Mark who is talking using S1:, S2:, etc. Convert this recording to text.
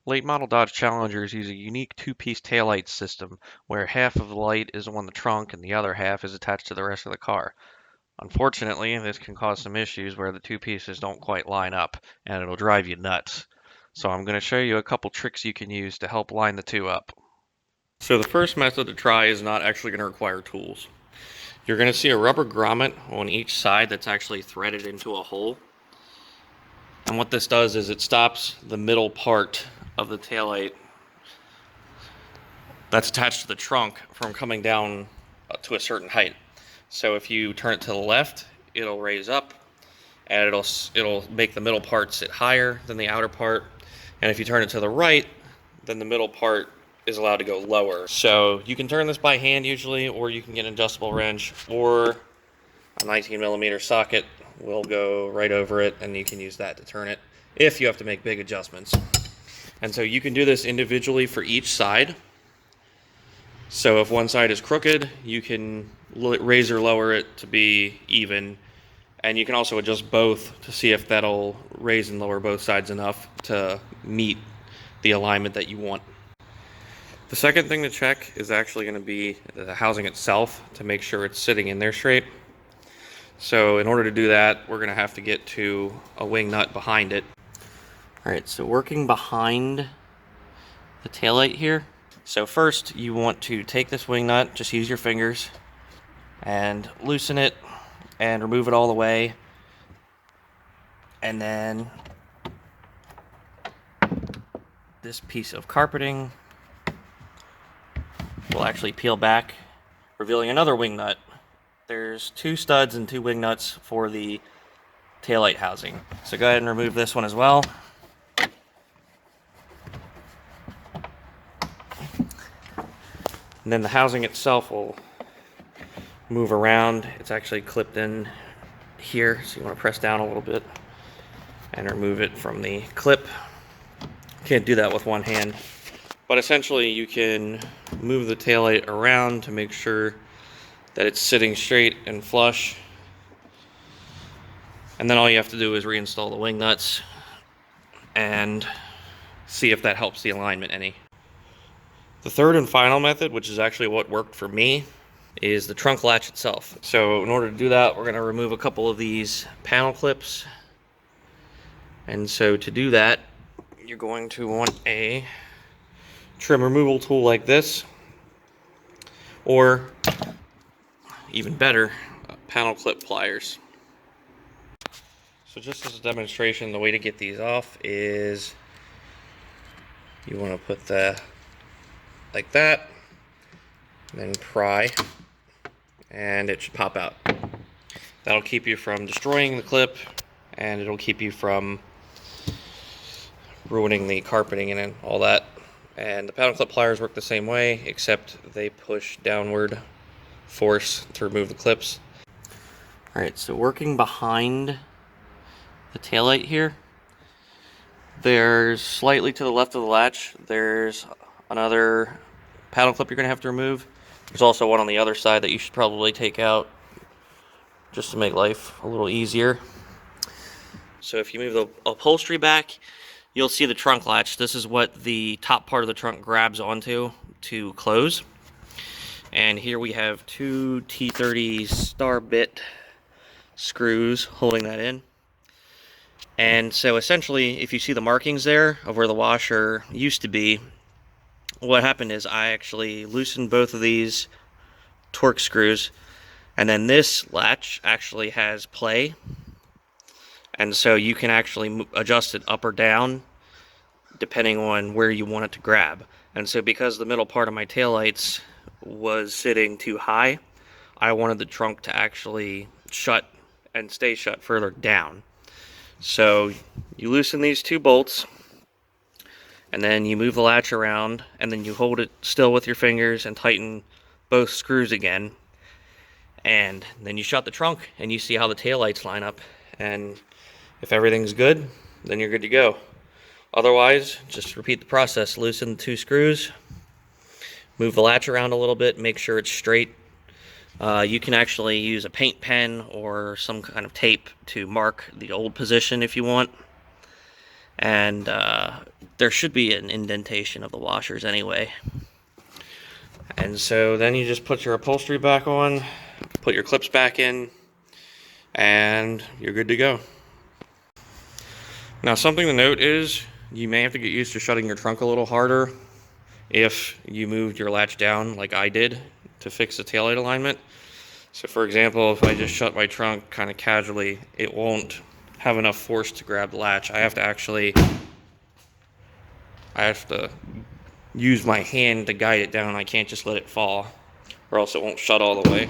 S1: Late model Dodge Challengers use a unique two-piece taillight system where half of the light is on the trunk and the other half is attached to the rest of the car. Unfortunately, this can cause some issues where the two pieces don't quite line up and it'll drive you nuts. So I'm going to show you a couple tricks you can use to help line the two up. So the first method to try is not actually going to require tools. You're going to see a rubber grommet on each side that's actually threaded into a hole. And what this does is it stops the middle part of the taillight that's attached to the trunk from coming down to a certain height. So if you turn it to the left, it'll raise up and it'll make the middle part sit higher than the outer part. And if you turn it to the right, then the middle part is allowed to go lower. So you can turn this by hand usually, or you can get an adjustable wrench, or a 19mm socket will go right over it and you can use that to turn it if you have to make big adjustments. And so you can do this individually for each side. So if one side is crooked, you can raise or lower it to be even. And you can also adjust both to see if that'll raise and lower both sides enough to meet the alignment that you want. The second thing to check is actually going to be the housing itself to make sure it's sitting in there straight. So in order to do that, we're going to have to get to a wing nut behind it. Alright, so working behind the taillight here. So first you want to take this wing nut, just use your fingers, and loosen it and remove it all the way. And then this piece of carpeting will actually peel back, revealing another wing nut. There's two studs and two wing nuts for the taillight housing. So go ahead and remove this one as well. And then the housing itself will move around. It's actually clipped in here, so you want to press down a little bit and remove it from the clip. Can't do that with one hand. But essentially you can move the taillight around to make sure that it's sitting straight and flush. And then all you have to do is reinstall the wing nuts and see if that helps the alignment any. The third and final method, which is actually what worked for me, is the trunk latch itself. So in order to do that, we're going to remove a couple of these panel clips. And so to do that, you're going to want a trim removal tool like this, or even better, panel clip pliers. So just as a demonstration, the way to get these off is you want to put the like that, and then pry, and it should pop out. That'll keep you from destroying the clip, and it'll keep you from ruining the carpeting and all that. And the panel clip pliers work the same way, except they push downward force to remove the clips. Alright, so working behind the taillight here, there's slightly to the left of the latch, there's another panel clip you're going to have to remove. There's also one on the other side that you should probably take out just to make life a little easier. So if you move the upholstery back, you'll see the trunk latch. This is what the top part of the trunk grabs onto to close. And here we have two T30 star bit screws holding that in. And so essentially, if you see the markings there of where the washer used to be, what happened is I actually loosened both of these torque screws, and then this latch actually has play, and so you can actually adjust it up or down depending on where you want it to grab. And so because the middle part of my taillights was sitting too high, I wanted the trunk to actually shut and stay shut further down. So you loosen these two bolts, and then you move the latch around, and then you hold it still with your fingers and tighten both screws again. And then you shut the trunk and you see how the taillights line up. And if everything's good, then you're good to go. Otherwise, just repeat the process. Loosen the two screws, move the latch around a little bit, make sure it's straight. You can actually use a paint pen or some kind of tape to mark the old position if you want. and there should be an indentation of the washers anyway. And so then you just put your upholstery back on, put your clips back in, and you're good to go. Now, something to note is you may have to get used to shutting your trunk a little harder if you moved your latch down like I did to fix the taillight alignment. So for example, if I just shut my trunk kind of casually, it won't have enough force to grab the latch. I have to use my hand to guide it down. I can't just let it fall, or else it won't shut all the way.